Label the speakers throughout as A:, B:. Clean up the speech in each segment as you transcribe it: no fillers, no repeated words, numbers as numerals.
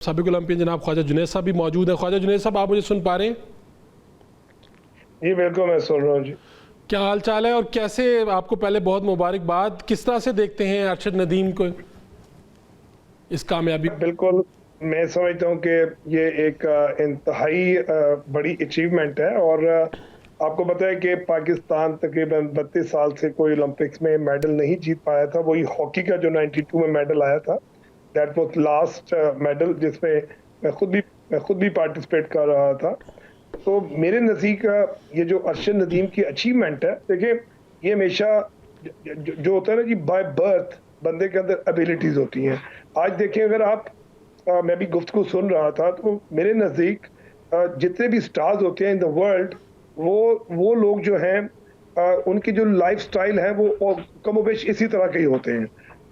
A: साबिक ओलंपियन जनाब ख्वाजा जुनैद साहब भी मौजूद हैं। ख्वाजा जुनैद साहब, आप मुझे सुन पा रहे हैं?
B: जी बिल्कुल, मैं सुन रहा हूँ जी।
A: क्या हाल चाल है और कैसे, आपको पहले बहुत मुबारकबाद, किस तरह से देखते हैं अरशद नदीम को इस कामयाबी?
B: बिल्कुल, मैं समझता हूँ कि ये एक इंतहाई बड़ी अचीवमेंट है। और आपको पता है कि पाकिस्तान तकरीबन 32 साल से कोई ओलंपिक्स में मेडल नहीं जीत पाया था। वही हॉकी का जो 92 में मेडल आया था, दैट वाज लास्ट मेडल जिसमें मैं खुद भी पार्टिसिपेट कर रहा था। तो मेरे नज़दीक ये जो अरशद नदीम की अचीवमेंट है, देखिए, ये हमेशा जो होता है ना कि बाय बर्थ बंदे के अंदर एबिलिटीज होती हैं। आज देखिए, अगर आप मैं भी गुफ्तगू सुन रहा था, तो मेरे नज़दीक जितने भी स्टार्स होते हैं इन द वर्ल्ड, वो लोग जो हैं, उनकी जो लाइफस्टाइल है वो कमोबेश इसी तरह के ही होते हैं।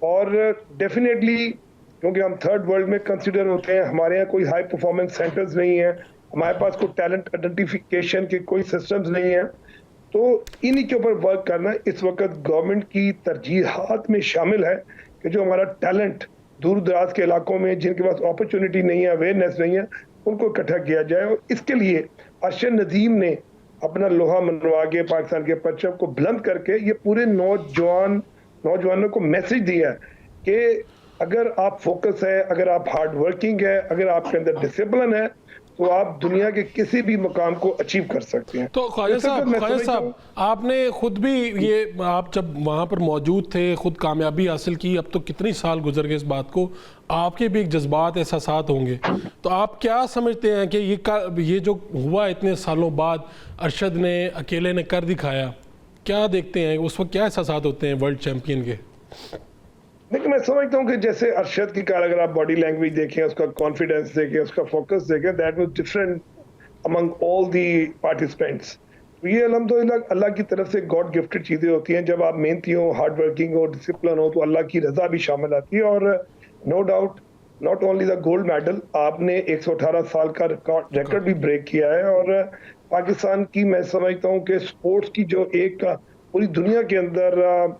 B: और डेफिनेटली, क्योंकि हम थर्ड वर्ल्ड में कंसिडर होते हैं, हमारे यहाँ कोई हाई परफॉर्मेंस सेंटर्स नहीं है, हमारे पास कोई टैलेंट आइडेंटिफिकेशन के कोई सिस्टम्स नहीं है। तो इन्हीं के ऊपर वर्क करना इस वक्त गवर्नमेंट की तरजीहात में शामिल है कि जो हमारा टैलेंट दूर दराज के इलाकों में, जिनके पास अपॉर्चुनिटी नहीं है, अवेयरनेस नहीं है, उनको इकट्ठा किया जाए। और इसके लिए अरशद नदीम ने अपना लोहा मनवा के पाकिस्तान के परचम को बुलंद करके ये पूरे नौजवानों को मैसेज दिया है कि अगर आप फोकस है, अगर आप हार्ड वर्किंग है, अगर आपके अंदर डिसिप्लिन है, तो आप दुनिया के किसी भी मुकाम को अचीव कर सकते हैं।
A: तो ख्वाजा साहब, आपने खुद भी ये, आप जब वहाँ पर मौजूद थे, खुद कामयाबी हासिल की, अब तो कितनी साल गुजर गए इस बात को, आपके भी एक जज्बात एहसासात होंगे। तो आप क्या समझते हैं कि ये जो हुआ इतने सालों बाद, अरशद ने अकेले ने कर दिखाया, क्या देखते हैं उस वक्त, क्या एहसासात होते हैं वर्ल्ड चैम्पियन के?
B: देखिए, मैं समझता हूँ कि जैसे अरशद की कार, अगर आप बॉडी लैंग्वेज देखें, उसका कॉन्फिडेंस देखें, उसका फोकस देखें, that was different among all the participants. तो ये अल्हम्दुलिल्लाह अल्लाह की तरफ से गॉड गिफ्टेड चीज़ें होती हैं। जब आप मेहनती हो, हार्ड वर्किंग हो, डिसिप्लिन हो, तो अल्लाह की रज़ा भी शामिल आती है। और no doubt, not only the gold medal, आपने 118 साल का रिकॉर्ड भी ब्रेक किया है। और पाकिस्तान की, मैं समझता हूँ कि स्पोर्ट्स की जो एक पूरी दुनिया के अंदर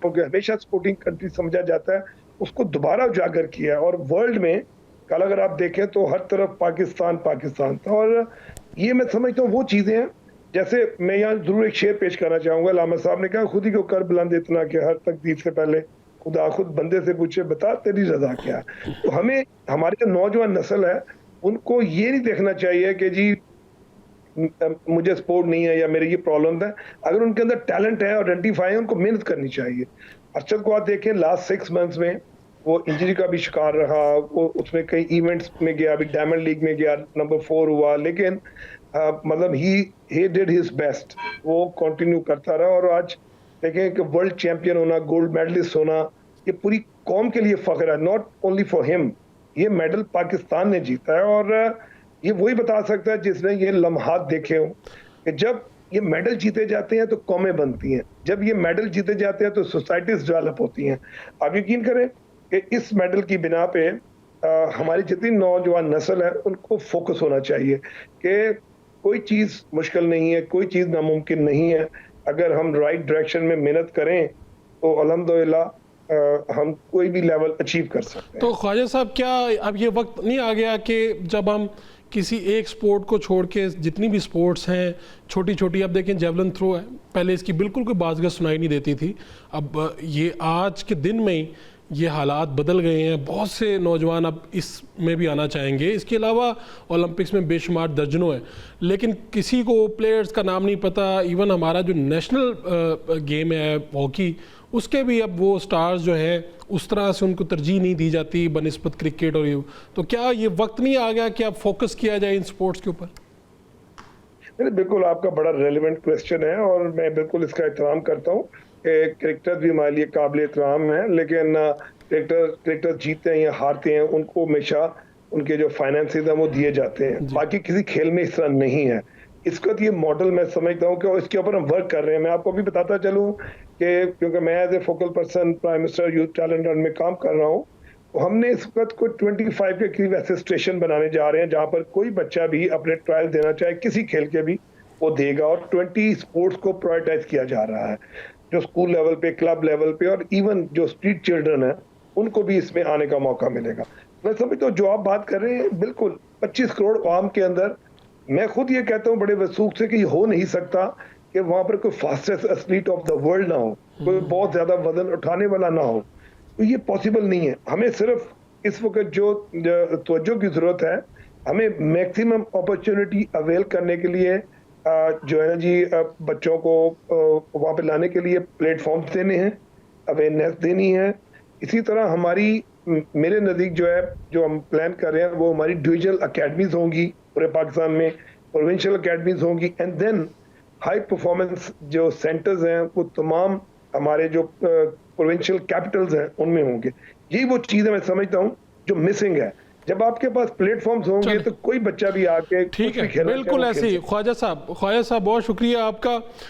B: हमेशा स्पोर्टिंग कंट्री समझा जाता है, उसको दोबारा उजागर किया है। और वर्ल्ड में कल अगर आप देखें तो हर तरफ पाकिस्तान पाकिस्तान था। और ये मैं समझता हूँ वो चीजें हैं, जैसे मैं यहाँ जरूर एक शेर पेश करना चाहूंगा। लामा साहब ने कहा, खुद ही को कर बुलंद इतना कि हर तकदीर से पहले खुदा खुद बंदे से पूछे, बता तेरी रजा क्या है। तो हमें, हमारी जो नौजवान नस्ल है, उनको ये नहीं देखना चाहिए कि जी मुझे स्पोर्ट नहीं है या मेरी ये प्रॉब्लम है। अगर उनके अंदर टैलेंट है, आइडेंटिफाई है, उनको मेहनत करनी चाहिए। अरशद को आप देखें, लास्ट 6 मंथ्स में वो इंजरी का भी शिकार रहा, वो उसमें कई इवेंट्स में गया, अभी डायमंड लीग में गया, नंबर 4 हुआ, लेकिन मतलब ही डिड हिज बेस्ट, वो कंटिन्यू करता रहा। और आज देखें कि वर्ल्ड चैंपियन होना, गोल्ड मेडलिस्ट होना, ये पूरी कौम के लिए फख्र है, नॉट ओनली फॉर हिम। ये मेडल पाकिस्तान ने जीता है। और ये वही बता सकता है जिसने ये लम्हात देखे हो कि जब ये मेडल जीते जाते हैं तो कौमें बनती हैं, जब ये मेडल जीते जाते हैं तो सोसाइटीज डेवलप होती हैं। आप यकीन करें कि इस मेडल की बिना पे हमारी जितनी नौजवान नस्ल है, उनको फोकस होना चाहिए कि कोई चीज़ मुश्किल नहीं है, कोई चीज़ नामुमकिन नहीं है। अगर हम राइट डायरेक्शन में मेहनत करें तो अल्हम्दुलिल्लाह हम कोई भी लेवल अचीव कर सकते हैं।
A: तो ख्वाजा साहब, क्या अब ये वक्त नहीं आ गया कि जब हम किसी एक स्पोर्ट को छोड़ के जितनी भी स्पोर्ट्स हैं छोटी छोटी, अब देखें जेवलिन थ्रो है, पहले इसकी बिल्कुल कोई बाज़गत सुनाई नहीं देती थी, अब ये आज के दिन में ही ये हालात बदल गए हैं, बहुत से नौजवान अब इसमें भी आना चाहेंगे। इसके अलावा ओलंपिक्स में बेशुमार दर्जनों हैं, लेकिन किसी को प्लेयर्स का नाम नहीं पता। इवन हमारा जो नेशनल गेम है हॉकी, उसके भी अब वो स्टार्स जो हैं उस तरह से उनको तरजीह नहीं दी जाती बनिस्बत क्रिकेट और ये। तो क्या ये वक्त नहीं आ गया कि अब फोकस किया जाए इन स्पोर्ट्स के ऊपर?
B: बिल्कुल, आपका बड़ा रेलिवेंट क्वेश्चन है और मैं बिल्कुल इसका एहतराम करता हूँ कि क्रिकेटर भी हमारे लिए काबिल एहतराम है। लेकिन क्रिकेटर जीतते हैं या हारते हैं, उनको हमेशा उनके जो फाइनेंसेस हैं वो दिए जाते हैं। बाकी किसी खेल में इस तरह नहीं है। इसका तो ये मॉडल मैं समझता हूँ कि इसके ऊपर हम वर्क कर रहे हैं। मैं आपको भी बताता चलूँ कि क्योंकि मैं as a focal person prime minister youth talent hunt में काम कर रहा हूँ, तो हमने इस वक्त को 25 के करीब ऐसे स्टेशन बनाने जा रहे हैं जहां पर कोई बच्चा भी अपने ट्रायल देना चाहे किसी खेल के भी, वो देगा। और 20 स्पोर्ट्स को प्रायोरिटाइज किया जा रहा है, जो स्कूल लेवल पे, क्लब लेवल पे, और इवन जो स्ट्रीट चिल्ड्रन है, उनको भी इसमें आने का मौका मिलेगा। मैं समझता हूँ जो आप बात कर रहे हैं बिल्कुल 25 करोड़ आवाम के अंदर मैं खुद ये कहता हूँ बड़े वसूख से कि ये हो नहीं सकता कि वहां पर कोई fastest athlete of the world ना हो, कोई बहुत ज्यादा वजन उठाने वाला ना हो, तो ये पॉसिबल नहीं है। हमें सिर्फ इस वक्त जो तवज्जो की जरूरत है, हमें मैक्सिमम अपॉर्चुनिटी अवेल करने के लिए जो है ना जी बच्चों को वहां पे लाने के लिए प्लेटफॉर्म्स देने हैं, अवेयरनेस देनी है। इसी तरह हमारी मेरे नज़दीक जो है जो हम प्लान कर रहे हैं वो हमारी डिविजनल अकेडमीज होंगी पूरे पाकिस्तान में, प्रोविंशियल अकेडमीज होंगी एंड देन हाई परफॉर्मेंस जो सेंटर्स हैं वो तमाम हमारे जो प्रोविंशियल कैपिटल्स हैं उनमें होंगे। यही वो चीज़ है मैं समझता हूँ जो मिसिंग है। जब आपके पास प्लेटफॉर्म्स होंगे
A: चलिए।
B: तो कोई बच्चा भी आके
A: ठीक
B: कुछ भी
A: है,
B: खेलना चाहे
A: बिल्कुल
B: वो खेल
A: ऐसे ही।
B: सकता है।
A: ख्वाजा साहब बहुत शुक्रिया आपका।